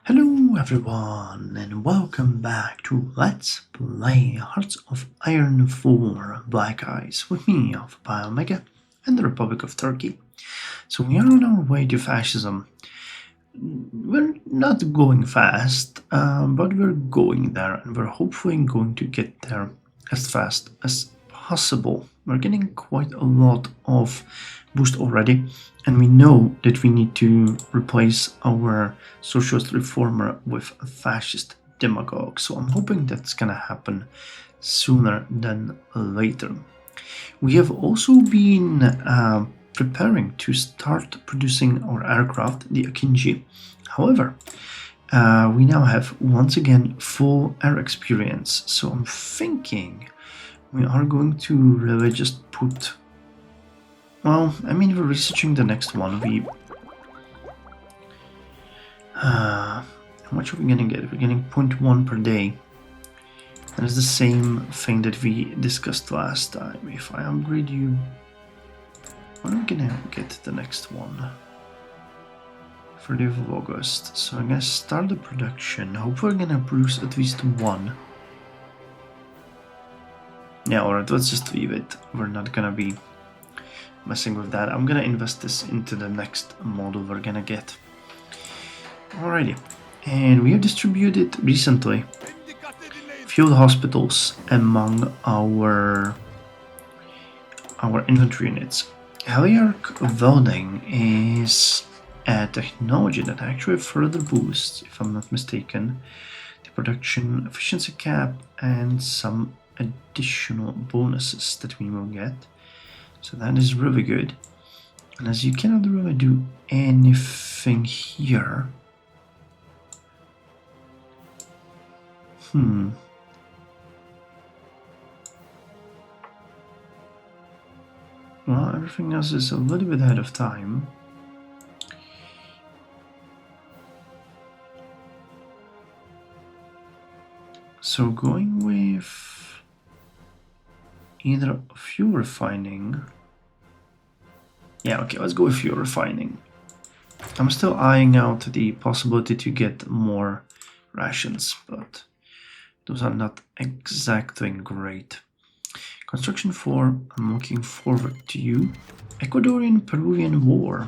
Hello everyone and welcome back to Let's Play Hearts of Iron 4 Black Eyes with me, Omega, and the Republic of Turkey. So we are on our way to fascism. We're not going fast, but we're going there, and we're hopefully going to get there as fast as possible. We're getting quite a lot of boost already, and we know that we need to replace our socialist reformer with a fascist demagogue. So I'm hoping that's gonna happen sooner than later. We have also been preparing to start producing our aircraft, the Akinji. However, we now have once again full air experience, so I'm thinking we are going to really just put... Well, I mean, we're researching the next one. How much are we gonna get? We're getting 0.1 per day. That is the same thing that we discussed last time. If I upgrade you... When are we gonna get the next one? 30th of August. So I'm gonna start the production. Hopefully we're gonna produce at least one. Yeah, alright, let's just leave it. We're not gonna be messing with that. I'm gonna invest this into the next model we're gonna get. Alrighty. And we have distributed recently field hospitals among our infantry units. Heliarch welding is a technology that actually further boosts, if I'm not mistaken, the production efficiency cap and some additional bonuses that we will get. So that is really good. And as you cannot really do anything here. Well, everything else is a little bit ahead of time. So going with either fuel refining. Yeah, okay, let's go with fuel refining. I'm still eyeing out the possibility to get more rations, but those are not exactly great. Construction 4, I'm looking forward to you. Ecuadorian-Peruvian War.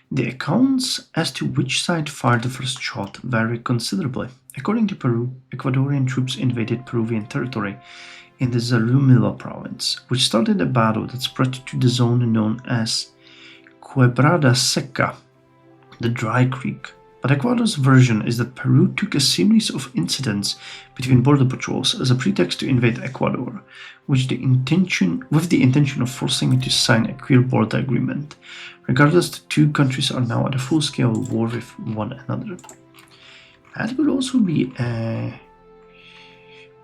The accounts as to which side fired the first shot vary considerably. According to Peru, Ecuadorian troops invaded Peruvian territory in the Zarumilla province, which started a battle that spread to the zone known as Quebrada Seca, the Dry Creek. But Ecuador's version is that Peru took a series of incidents between border patrols as a pretext to invade Ecuador, with the intention of forcing it to sign a clear border agreement. Regardless, the two countries are now at a full-scale war with one another. That could also be a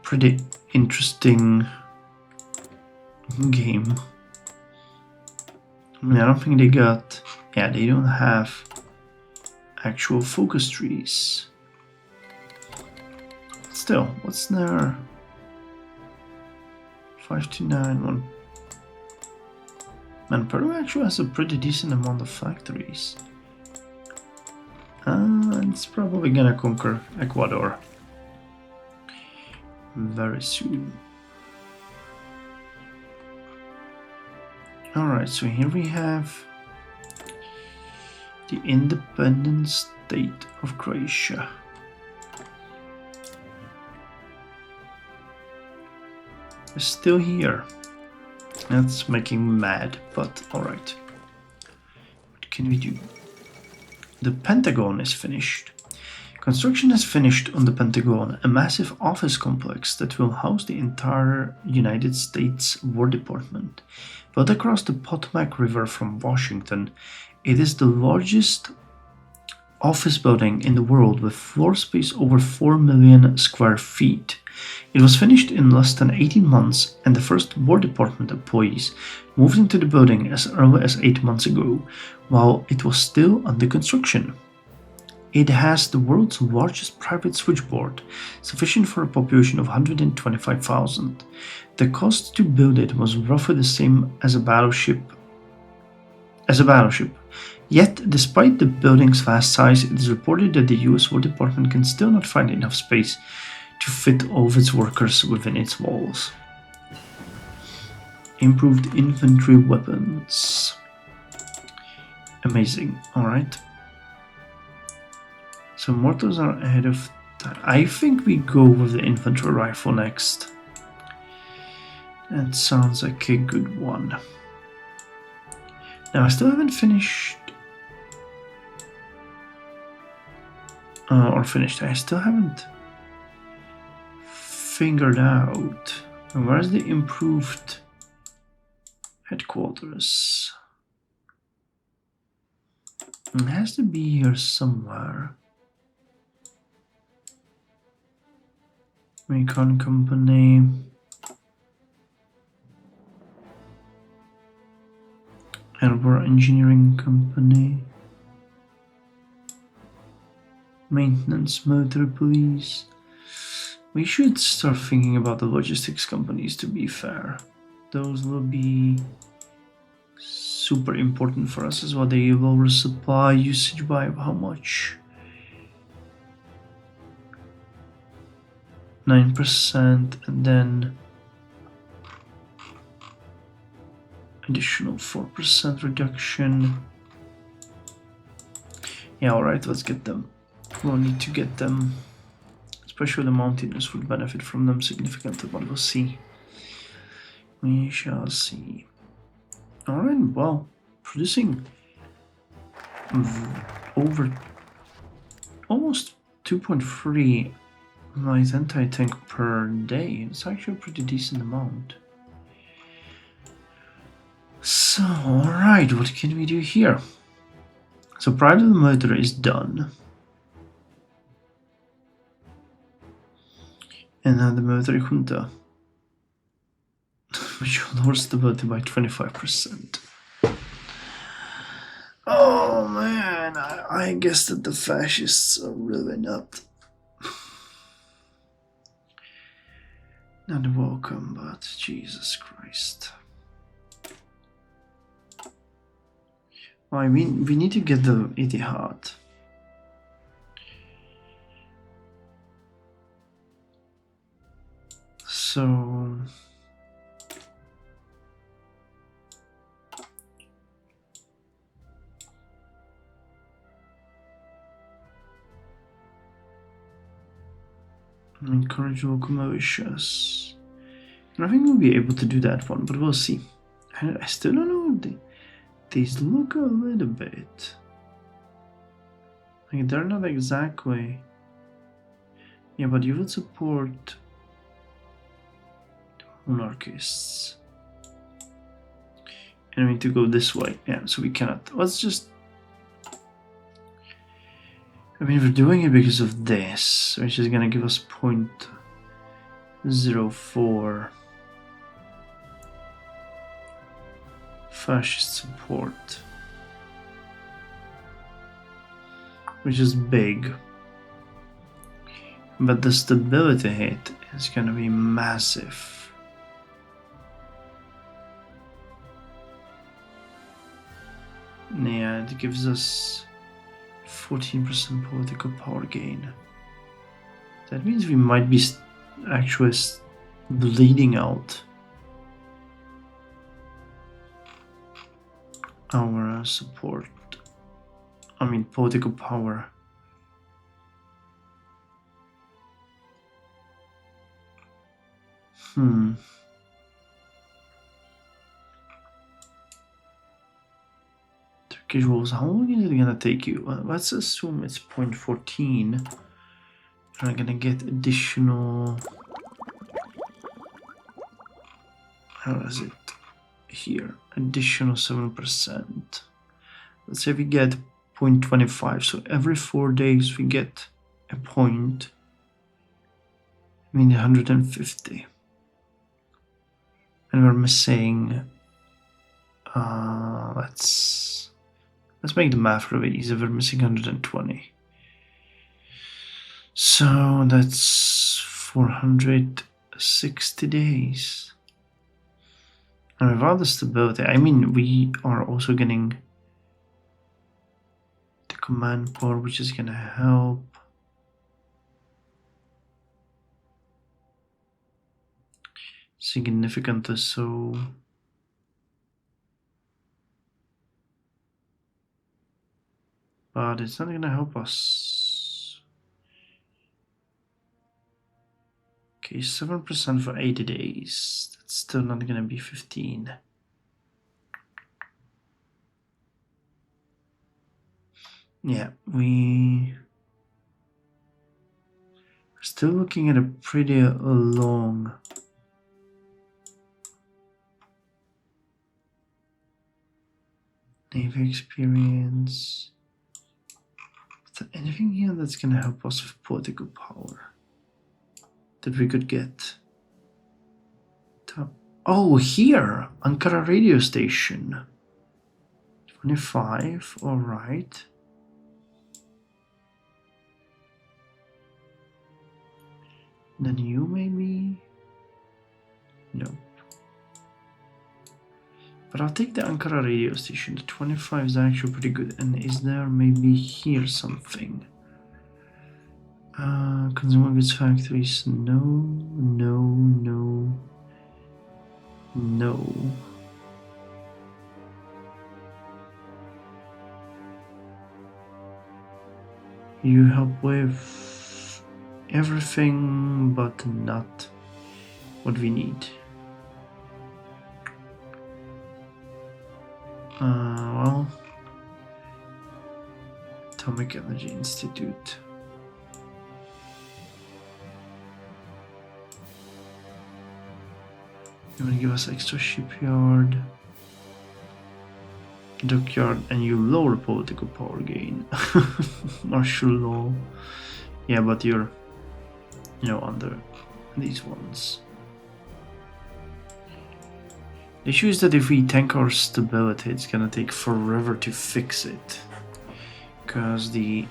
pretty interesting game. I mean, I don't think they got... Yeah, they don't have actual focus trees. Still, what's their 529 1? Man, Peru actually has a pretty decent amount of factories. It's probably gonna conquer Ecuador very soon. Alright, so here we have the independent state of Croatia. It's still here. That's making me mad, but alright. What can we do? The Pentagon is finished. Construction has finished on the Pentagon, a massive office complex that will house the entire United States War Department. Built across the Potomac River from Washington, it is the largest office building in the world with floor space over 4 million square feet. It was finished in less than 18 months, and the first War Department employees moved into the building as early as 8 months ago, while it was still under construction. It has the world's largest private switchboard, sufficient for a population of 125,000. The cost to build it was roughly the same as a battleship, Yet, despite the building's vast size, it is reported that the US War Department can still not find enough space to fit all of its workers within its walls. Improved infantry weapons. Amazing. Alright. So mortars are ahead of time. I think we go with the infantry rifle next. That sounds like a good one. Now I still haven't finished... I still haven't figured out where's the improved headquarters. It has to be here somewhere. Recon Company. Harbor Engineering Company. Maintenance Motor Police. We should start thinking about the logistics companies, to be fair. Those will be super important for us as well. They lower supply usage by how much? 9%, and then additional 4% reduction. Yeah, alright, let's get them. We'll need to get them, especially the mountaineers would benefit from them significantly, but we'll see. We shall see. Alright, well, producing over almost 2.3 light anti-tank per day. It's actually a pretty decent amount. So, alright, what can we do here? So, Pride of the Murder is done. And now the military junta, which lowers stability by 25%. Oh man, I guess that the fascists are really not welcome, but Jesus Christ. I mean, we need to get the Etihad. So... encourage local militias. And I think we'll be able to do that one, but we'll see. I still don't know. These look a little bit like they're not exactly. Yeah, but you would support the monarchists. And we need to go this way. Yeah, so we cannot. Let's just. I mean, we're doing it because of this, which is gonna give us 0.04 fascist support, which is big, but the stability hit is gonna be massive. Yeah, it gives us 14% political power gain. That means we might be actually bleeding out our support. I mean, political power. Turkish wolves, how long is it gonna take you? Well, let's assume it's 0.14. We're gonna get additional. How is it here? Additional 7%. Let's say we get 0.25. So every 4 days we get a point. I mean 150. And we're missing. Let's make the math really easy. We're missing 120. So that's 460 days. And without the stability, I mean, we are also getting command port, which is gonna help. Significantly so. But it's not gonna help us. Okay, 7% for 80 days. That's still not gonna be 15. Yeah, we're still looking at a pretty long Navy experience. Is there anything here that's gonna help us with political power that we could get? Oh, here! Ankara radio station. 25, alright. Then you maybe? Nope. But I'll take the Ankara radio station. The 25 is actually pretty good. And is there maybe here something? Consumer goods factories. No, no, no, no. You help with everything, but not what we need. Well, Atomic Energy Institute. You want to give us extra shipyard, dockyard, and you lower political power gain. Martial law. Yeah, but you're, under these ones. The issue is that if we tank our stability, it's gonna take forever to fix it. Because we're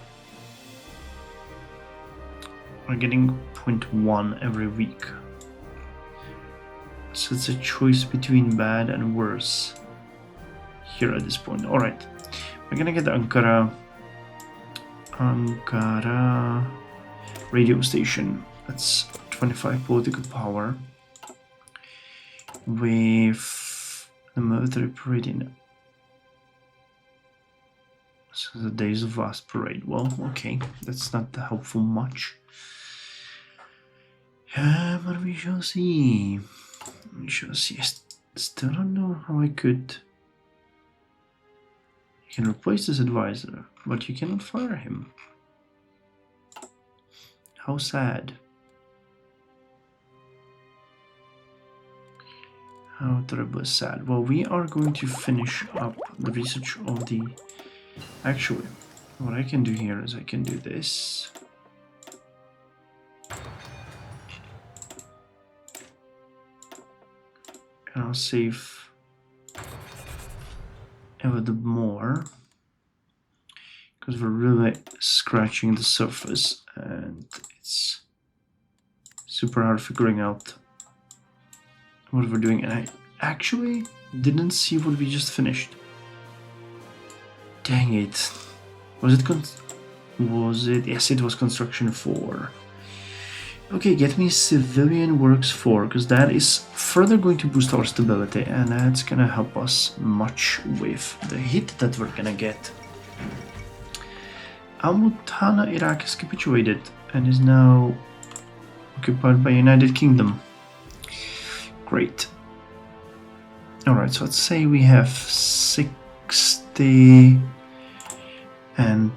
getting 0.1 every week. So it's a choice between bad and worse here at this point. Alright, we're gonna get the Ankara radio station. That's 25 political power with the military parade in. So the Days of Vast parade. Well, okay, that's not helpful much. But we shall see. We shall see. I still don't know how I could. You can replace this advisor, but you cannot fire him. How sad. How terribly sad. Well, we are going to finish up the research of the... Actually, what I can do here is I can do this. And I'll save a little more. Because we're really scratching the surface and it's super hard figuring out what we're doing. And I actually didn't see what we just finished. Dang it. Was it? Yes, it was construction 4. Okay, get me civilian works 4, because that is further going to boost our stability, and that's gonna help us much with the hit that we're gonna get. Al-Muthanna, Iraq has capitulated and is now occupied by United Kingdom. Great. Alright, so let's say we have 60 and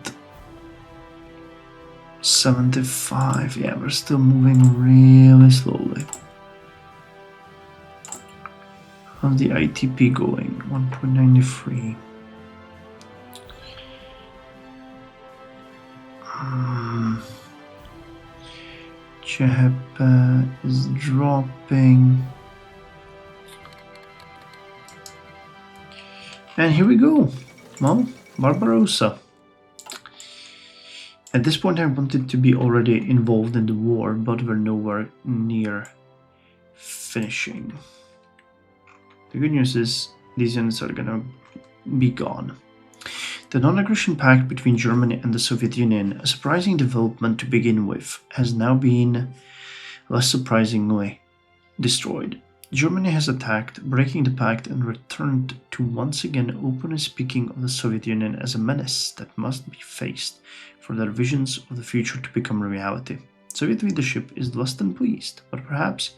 75. Yeah, we're still moving really slowly. How's the ITP going? 1.93. Chehep is dropping. And here we go. Well, Barbarossa. At this point I wanted to be already involved in the war, but we're nowhere near finishing. The good news is these units are gonna be gone. The non-aggression pact between Germany and the Soviet Union, a surprising development to begin with, has now been, less surprisingly, destroyed. Germany has attacked, breaking the pact, and returned to once again openly speaking of the Soviet Union as a menace that must be faced for their visions of the future to become a reality. Soviet leadership is less than pleased, but perhaps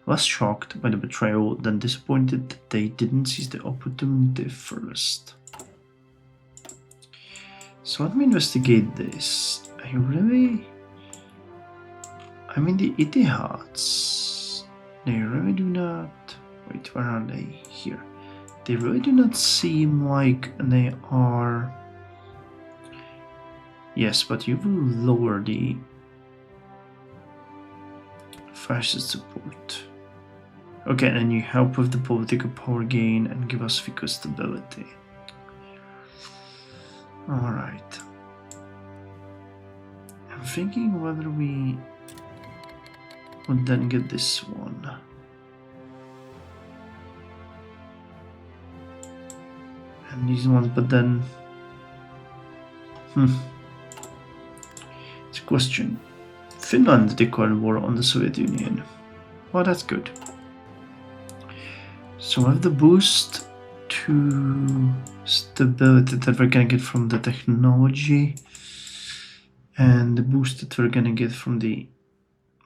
less shocked by the betrayal than disappointed that they didn't seize the opportunity first. So let me investigate this. I mean, the Itihads, they really do not... Wait, where are they? Here. They really do not seem like they are... Yes, but you will lower the fascist support. Okay, and you help with the political power gain and give us fiscal stability. Alright. I'm thinking whether we would then get this one. And these ones, but then... It's a question. Finland declared war on the Soviet Union. Well, that's good. So with the boost to stability that we're gonna get from the technology and the boost that we're gonna get from the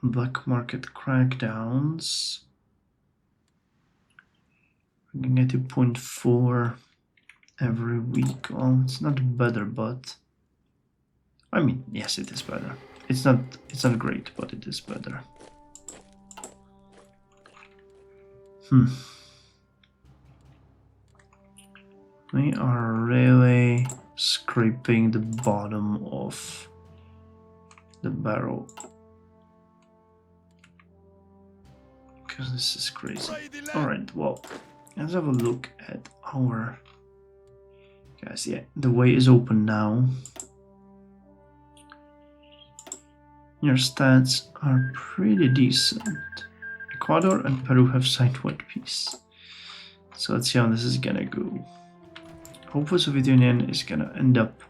black market crackdowns, we're gonna get to 0.4 every week. Well, it's not better, but I mean, yes, it is better. It's not great, but it is better. We are really scraping the bottom of the barrel. Because this is crazy. Alright, well, let's have a look at our... Guys, yeah, the way is open now. Your stats are pretty decent. Ecuador and Peru have signed one peace. So let's see how this is gonna go. Hopefully Soviet Union is gonna end up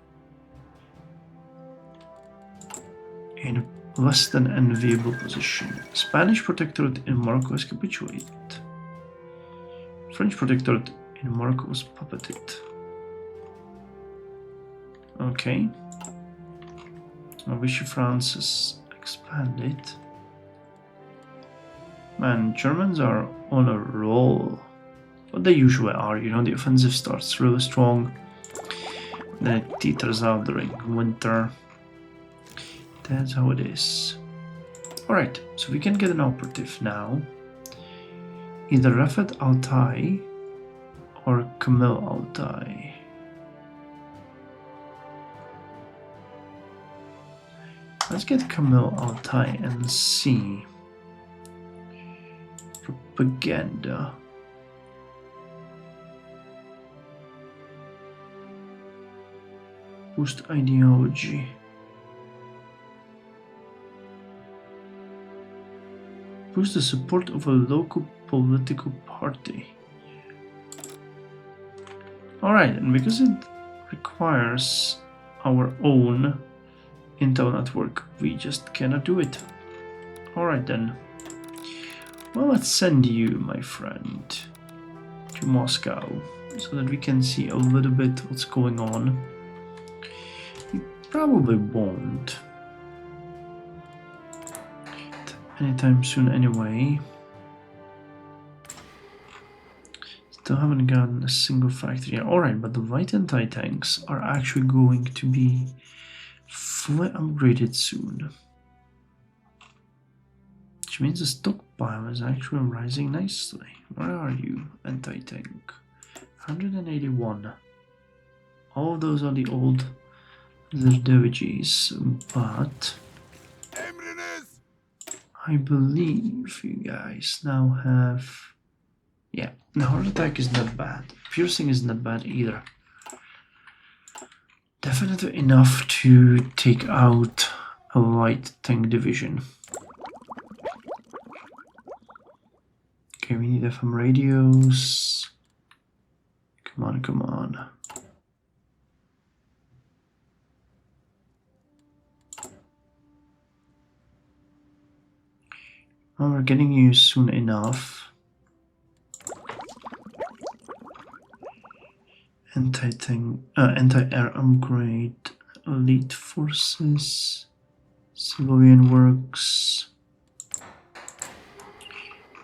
in a less than enviable position. Spanish protectorate in Morocco has capitulated. French protectorate in Morocco was puppeted. Okay. Vichy France has expanded. Man, Germans are on a roll. But they usually are, you know, the offensive starts really strong. Then it teeters out during winter. That's how it is. Alright, so we can get an operative now. Either Rafat Altai or Kamil Altai. Let's get Kamil Altai and see. Propaganda. Boost ideology. Boost the support of a local political party. Alright, and because it requires our own Intel network, we just cannot do it. Alright then. Well, let's send you, my friend, to Moscow so that we can see a little bit what's going on. We probably won't anytime soon anyway. Still haven't gotten a single factory yet. Alright, but the light anti-tanks are actually going to be fully upgraded soon. Which means the stockpile is actually rising nicely. Where are you, anti-tank? 181. All of those are the old Zerdoviches, but I believe you guys now have... Yeah, the heart attack is not bad. Piercing is not bad either. Definitely enough to take out a light tank division. Okay, we need FM radios. Come on, come on. Well, we're getting you soon enough. Anti-tank, anti-air upgrade, elite forces, civilian works.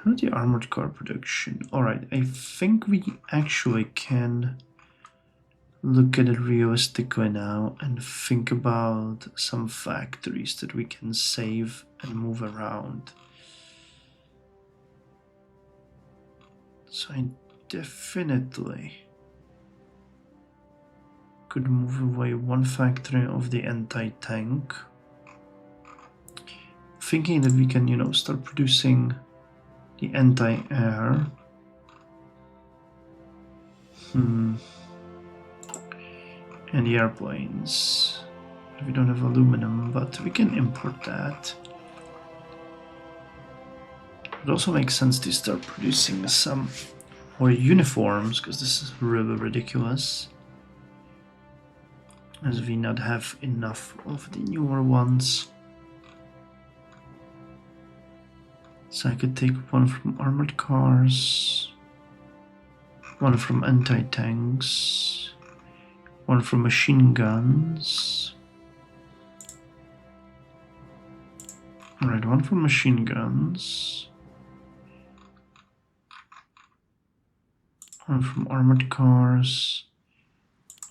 How the armored car production? Alright, I think we actually can look at it realistically now and think about some factories that we can save and move around. So I definitely could move away one factory of the anti-tank. Thinking that we can, you know, start producing the anti-air. And the airplanes. We don't have aluminum, but we can import that. It also makes sense to start producing some more uniforms, because this is really ridiculous, as we not have enough of the newer ones. So I could take one from armored cars, one from anti-tanks, one from machine guns. Alright, one from machine guns, one from armored cars,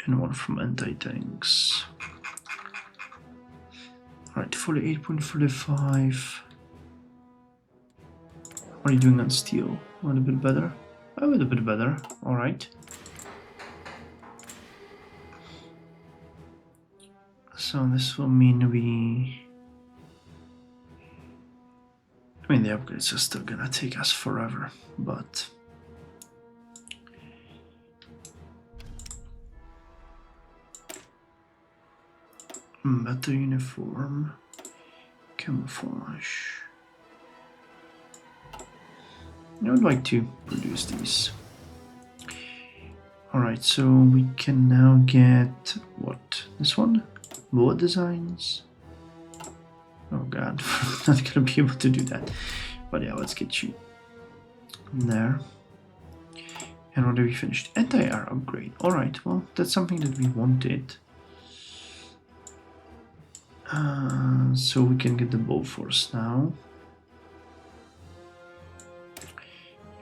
and one from anti-tanks. Alright, 48.45. What are you doing on steel? A little bit better? A little bit better, alright. So this will mean I mean, the upgrades are still gonna take us forever, but better uniform, camouflage. I would like to produce these. Alright, so we can now get what? This one? Bullet designs? Oh god, not gonna be able to do that. But yeah, let's get you there. And what have we finished? Anti-air upgrade. Alright, well, that's something that we wanted. So we can get the Bofors now.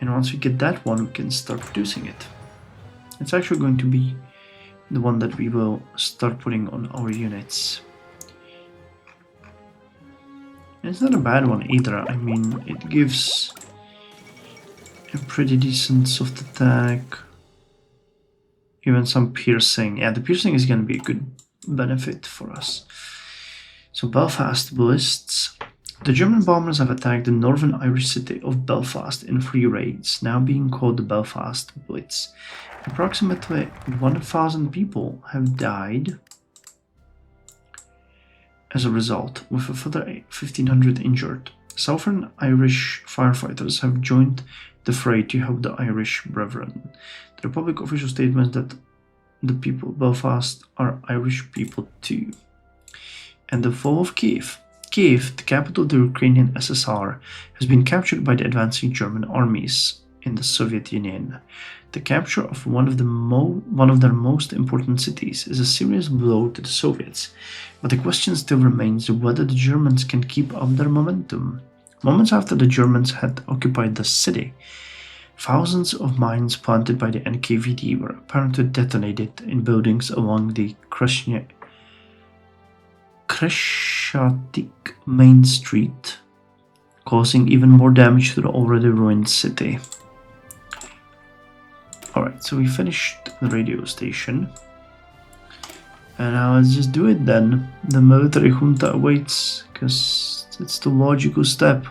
And once we get that one, we can start producing it. It's actually going to be the one that we will start putting on our units. And it's not a bad one either. I mean, it gives a pretty decent soft attack. Even some piercing. Yeah, the piercing is going to be a good benefit for us. So Belfast ballists. The German bombers have attacked the northern Irish city of Belfast in 3 raids, now being called the Belfast Blitz. Approximately 1,000 people have died as a result, with a further 1,500 injured. Southern Irish firefighters have joined the fray to help the Irish brethren. The Republic official statement that the people of Belfast are Irish people too. And the fall of Kiev. Kiev, the capital of the Ukrainian SSR, has been captured by the advancing German armies in the Soviet Union. The capture of one of their most important cities is a serious blow to the Soviets, but the question still remains whether the Germans can keep up their momentum. Moments after the Germans had occupied the city, thousands of mines planted by the NKVD were apparently detonated in buildings along the Crescentic Main Street, causing even more damage to the already ruined city. Alright, so we finished the radio station. And now let's just do it then. The military junta awaits, because it's the logical step.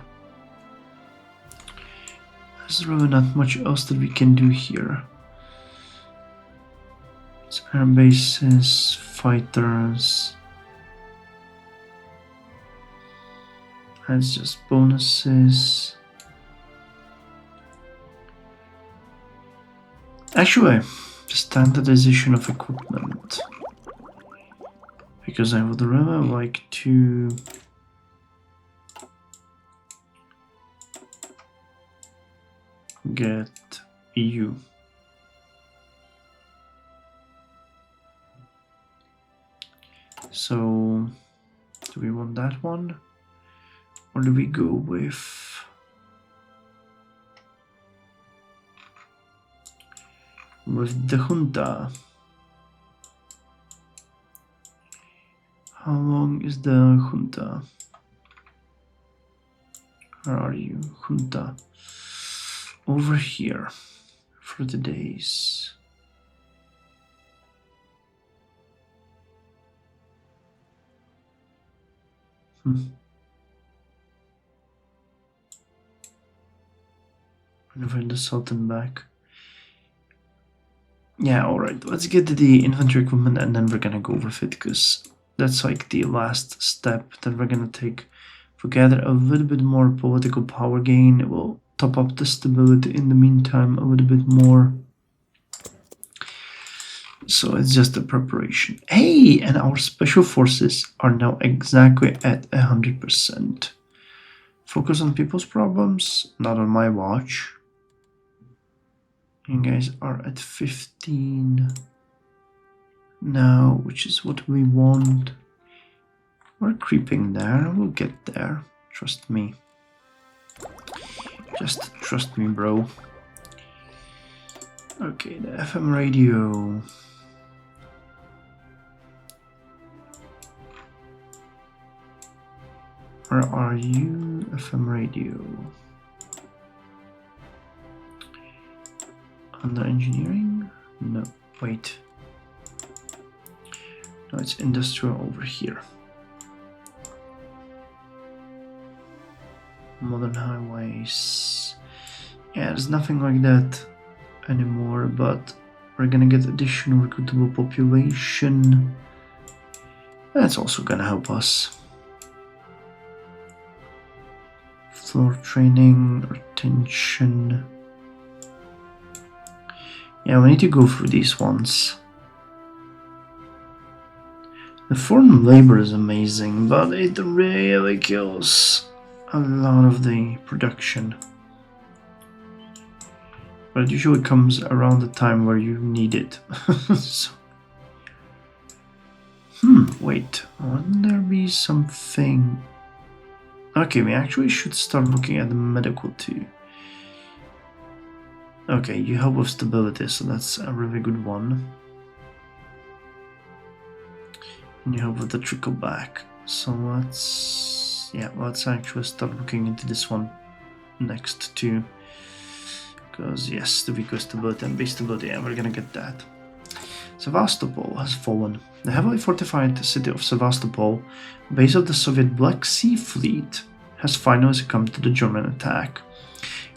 There's really not much else that we can do here. It's air bases, fighters. That's just bonuses. Actually, the standardization of equipment. Because I would really like to get you. So, do we want that one? Or do we go with the junta? How long is the junta? Where are you, junta? Over here for the days. Invite the Sultan back. Yeah, alright, let's get the inventory equipment and then we're gonna go with it, because that's like the last step that we're gonna take. If we gather a little bit more political power gain, it will top up the stability in the meantime a little bit more. So it's just a preparation. Hey, and our special forces are now exactly at 100%. Focus on people's problems, not on my watch. You guys are at 15 now, which is what we want. We're creeping there, we'll get there. Trust me. Just trust me, bro. Okay, the FM radio. Where are you, FM radio? Under engineering? No, wait. No, it's industrial over here. Modern highways. Yeah, there's nothing like that anymore, but we're gonna get additional recruitable population. That's also gonna help us. Floor training, retention. Yeah, we need to go through these ones. The foreign labor is amazing, but it really kills a lot of the production. But it usually comes around the time where you need it. So. Wait, wouldn't there be something? Okay, we actually should start looking at the medical too. Okay, you help with stability, so that's a really good one. And you help with the trickle back. So let's actually start looking into this one next too. Because yes, the weaker stability and base stability, and we're gonna get that. Sevastopol has fallen. The heavily fortified city of Sevastopol, base of the Soviet Black Sea Fleet, has finally succumbed to the German attack.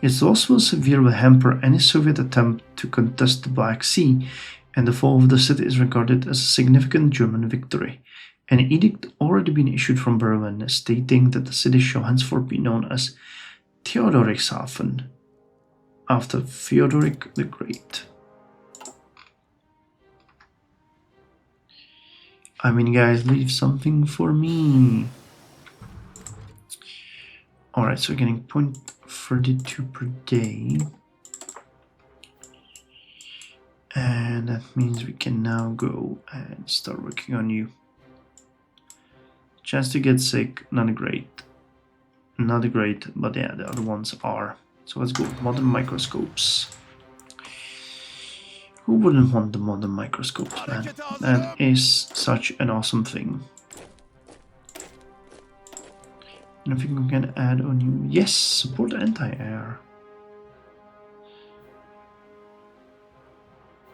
Its loss will severely hamper any Soviet attempt to contest the Black Sea, and the fall of the city is regarded as a significant German victory. An edict already been issued from Berlin stating that the city shall henceforth be known as Theodorichshafen, after Theodoric the Great. I mean, guys, leave something for me. Alright, so we're getting 0.32 per day. And that means we can now go and start working on you. Chance to get sick, not great. Not great, but yeah, the other ones are. So let's go, modern microscopes. Who wouldn't want the modern microscopes, man? That is such an awesome thing. And I think we can add on you. Yes, support anti-air.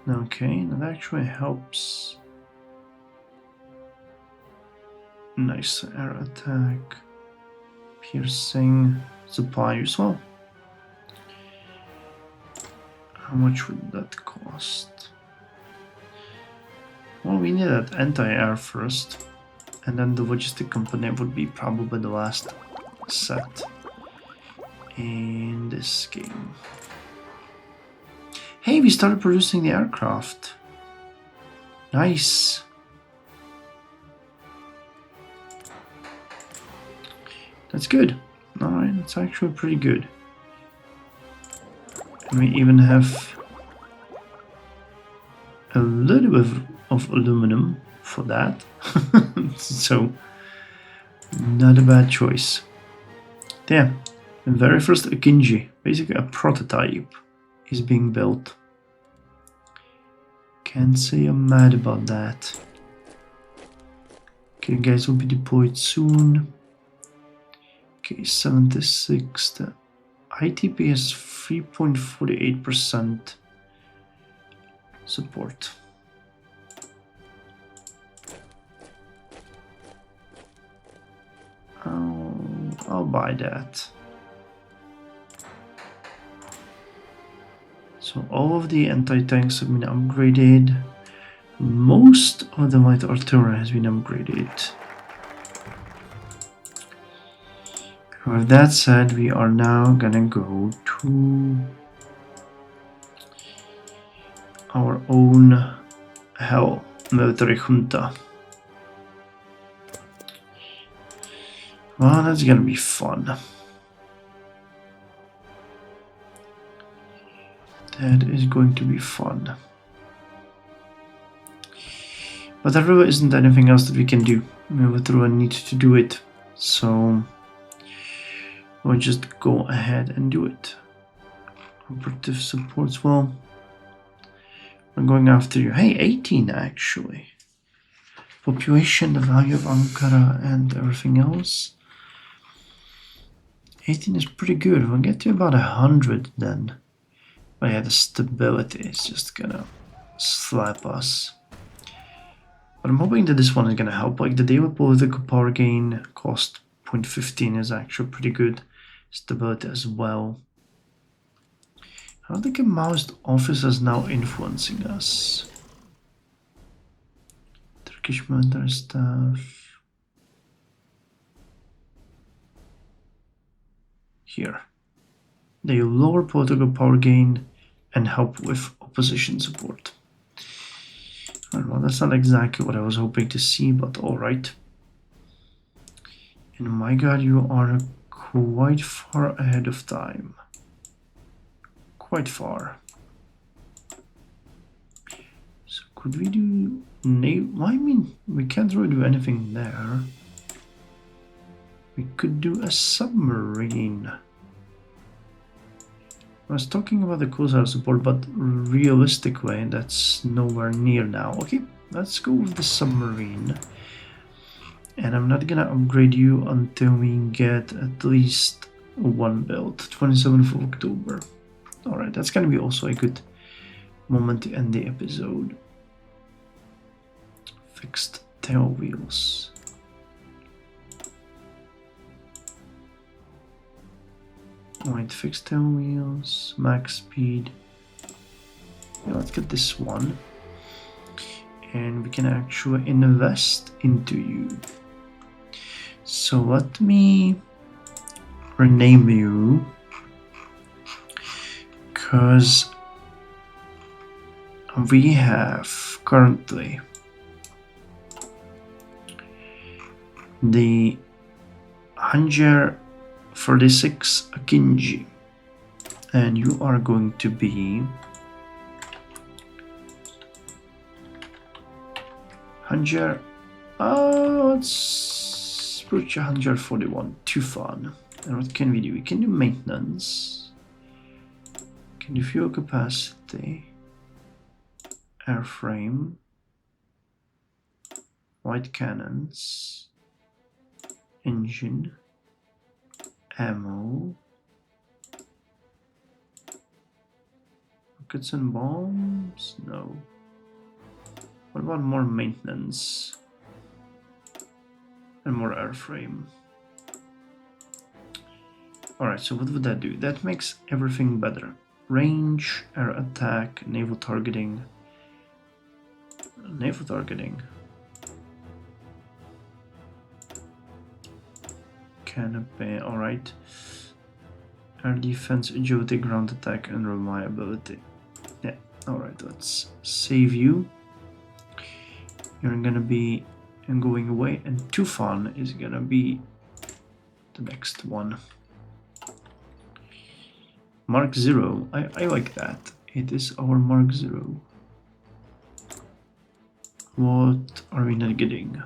Okay, that actually helps. Nice air attack. Piercing. Supply as well. How much would that cost? Well, we need that anti-air first, and then the logistic company would be probably the last set in this game. Hey, we started producing the aircraft. Nice. That's good. Alright, that's actually pretty good. We even have a little bit of aluminum for that. So, not a bad choice. Yeah, the very first Akinji, basically a prototype, is being built. Can't say I'm mad about that. Okay, guys will be deployed soon. Okay, 76. The ITP has 3.48% support. I'll buy that. So all of the anti-tanks have been upgraded. Most of the light artillery has been upgraded. With that said, we are now gonna go to our own hell military junta. Well, that's gonna be fun. That is going to be fun. But there really isn't anything else that we can do. We really need to do it. So we'll just go ahead and do it. Operative supports, well, we're going after you. Hey, 18 actually. Population, the value of Ankara and everything else. 18 is pretty good. We'll get to about 100 then. But yeah, the stability is just gonna slap us. But I'm hoping that this one is gonna help. Like the daily political power gain cost 0.15 is actually pretty good. Stability as well. I don't think a Maoist office is now influencing us. Turkish military staff. Here. They lower political power gain and help with opposition support. Well, that's not exactly what I was hoping to see, but alright. And my god, you are quite far ahead of time. Quite far. So could we do well, I mean, we can't really do anything there. We could do a submarine. I was talking about the closeout support, but realistically, that's nowhere near now. Okay, let's go with the submarine. And I'm not gonna upgrade you until we get at least one build, 27th of October. Alright, that's gonna be also a good moment to end the episode. Fixed tail wheels. Alright, fixed tail wheels, max speed. Yeah, let's get this one. And we can actually invest into you. So let me rename you, because we have currently the 146 Akinji, and you are going to be 100. Let's approach 141. Too fun. And what can we do? We can do maintenance. Can do fuel capacity, airframe, light cannons, engine, ammo, rockets and bombs? No. What about more maintenance and more airframe? Alright, so what would that do? That makes everything better. Range, air attack, naval targeting. Naval targeting. Canopy, alright. Air defense, agility, ground attack, and reliability. Yeah, alright, let's save you. You're gonna be going away, and Tufan is gonna be the next one. Mark 0. I like that. It is our Mark 0. What are we not getting?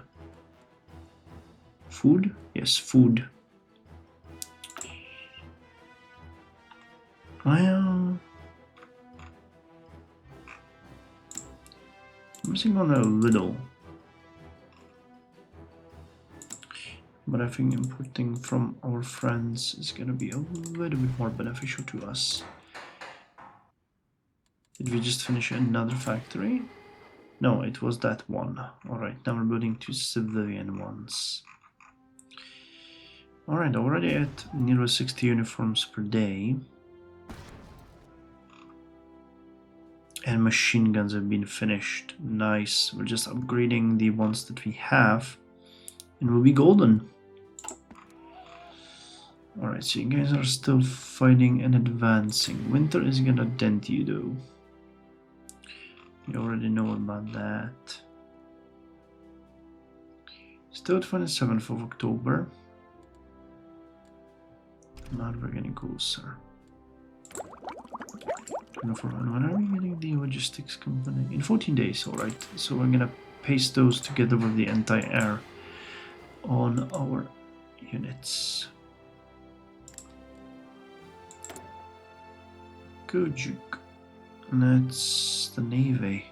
Food? Yes, food. Well, I'm missing on a little. But I think importing from our friends is gonna be a little bit more beneficial to us. Did we just finish another factory? No, it was that one. Alright, now we're building 2 civilian ones. Alright, already at nearly 60 uniforms per day. And machine guns have been finished. Nice. We're just upgrading the ones that we have. And we'll be golden. Alright, so you guys are still fighting and advancing. Winter is gonna dent you though. You already know about that. Still 27th of October. Now we're getting closer. When are we getting the logistics company? In 14 days, alright. So we're gonna paste those together with the anti-air on our units. Good juke. And that's the Navy.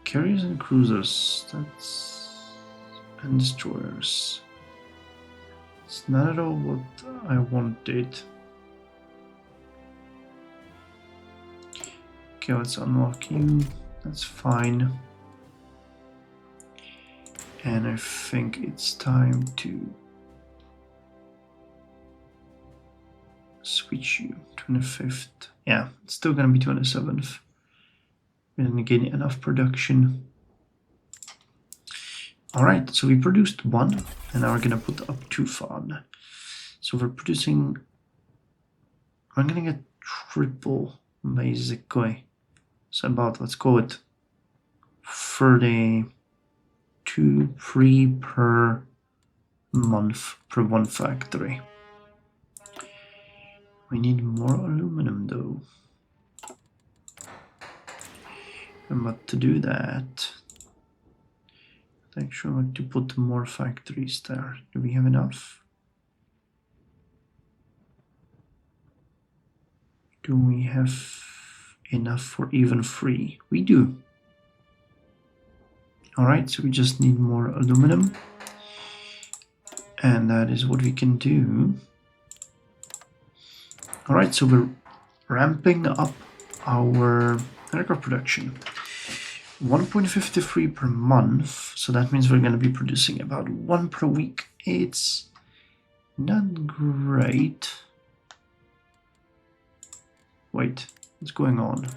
Carriers and cruisers, and destroyers. It's not at all what I wanted. Okay, let's unlock you. That's fine. And I think it's time to switch you. 25th. Yeah, it's still gonna be 27th. We didn't get enough production. Alright, so we produced 1, and now we're gonna put up 2 fun. So we're producing. I'm gonna get triple basically. So about, let's call it 32 free per month per one factory. We need more aluminum though. But to do that, I'd actually like to put more factories there. Do we have enough? Do we have enough for even 3? We do. Alright, so we just need more aluminum. And that is what we can do. Alright, so we're ramping up our aircraft production. 1.53 per month, so that means we're going to be producing about 1 per week. It's not great. Wait, what's going on?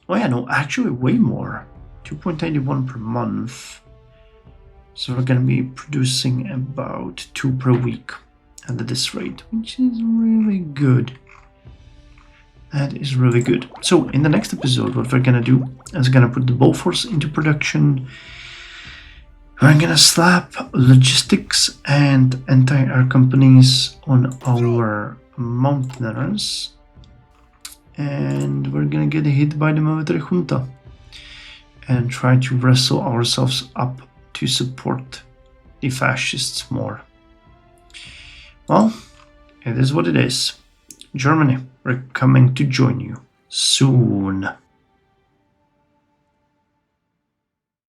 Oh yeah, no, actually way more. 2.81 per month. So we're going to be producing about 2 per week at this rate, which is really good. That is really good. So in the next episode, what we're going to do is going to put the Bofors into production. We're going to slap logistics and anti-air companies on our mountaineers. And we're going to get hit by the military junta and try to wrestle ourselves up to support the fascists more. Well, it is what it is. Germany, we're coming to join you soon.